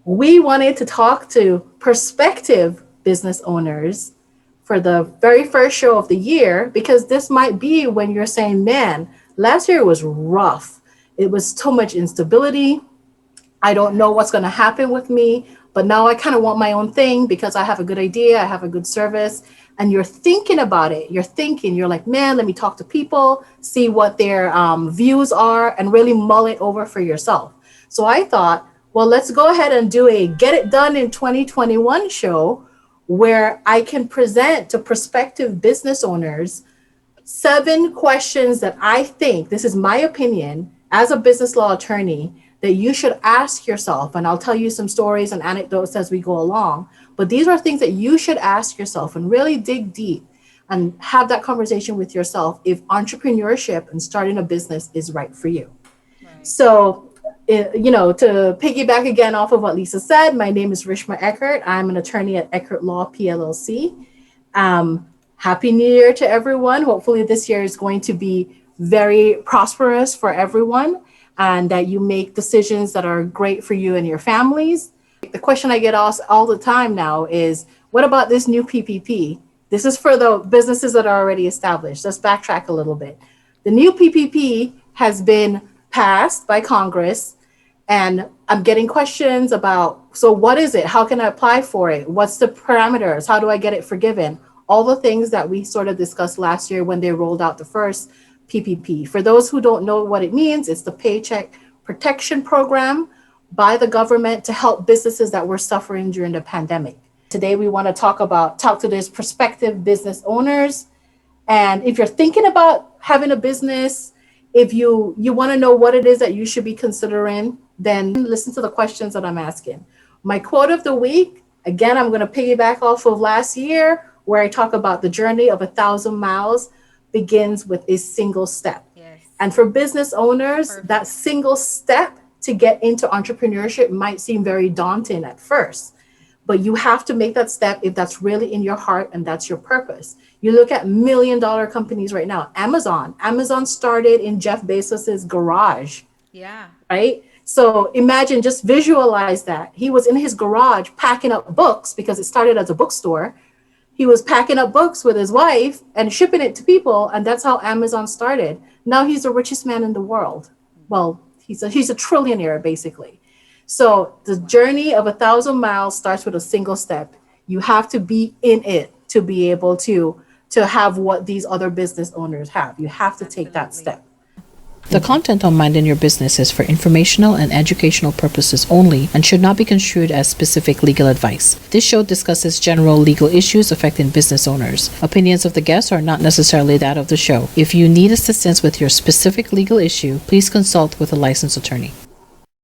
We wanted to talk to prospective business owners for the very first show of the year, because this might be when you're saying, man, last year was rough. It was too much instability. I don't know what's going to happen with me, but now I kind of want my own thing because I have a good idea, I have a good service. And you're thinking about it. You're like, man, let me talk to people, see what their views are, and really mull it over for yourself. So I thought, well, let's go ahead and do a Get It Done in 2021 show where I can present to prospective business owners 7 questions that I think, this is my opinion as a business law attorney, that you should ask yourself. And I'll tell you some stories and anecdotes as we go along. But these are things that you should ask yourself and really dig deep and have that conversation with yourself if entrepreneurship and starting a business is right for you. Right. So, to piggyback again off of what Lisa said, my name is Rishma Eckert. I'm an attorney at Eckert Law PLLC. Happy New Year to everyone. Hopefully this year is going to be very prosperous for everyone, and that you make decisions that are great for you and your families. The question I get asked all the time now is, what about this new PPP? This is for the businesses that are already established. Let's backtrack a little bit. The new PPP has been passed by Congress, and I'm getting questions about, so what is it? How can I apply for it? What's the parameters? How do I get it forgiven? All the things that we sort of discussed last year when they rolled out the first PPP. For those who don't know what it means, it's the Paycheck Protection Program by the government to help businesses that were suffering during the pandemic. Today, we want to talk to these prospective business owners. And if you're thinking about having a business, if you want to know what it is that you should be considering, then listen to the questions that I'm asking. My quote of the week, again, I'm going to piggyback off of last year, where I talk about the journey of 1,000 miles begins with a single step. Yes. And for business owners, Perfect. that single step to get into entrepreneurship might seem very daunting at first, but you have to make that step if that's really in your heart and that's your purpose. You look at $1 million companies right now. Amazon started in Jeff Bezos's garage, Yeah. right? So imagine, just visualize that. He was in his garage packing up books, because it started as a bookstore. He was packing up books with his wife and shipping it to people, and that's how Amazon started. Now he's the richest man in the world. Well, he's a trillionaire, basically. So the journey of 1,000 miles starts with a single step. You have to be in it to be able to have what these other business owners have. You have to take that Absolutely. step. The content on Minding Your Business is for informational and educational purposes only and should not be construed as specific legal advice. This show discusses general legal issues affecting business owners. Opinions of the guests are not necessarily that of the show. If you need assistance with your specific legal issue, please consult with a licensed attorney.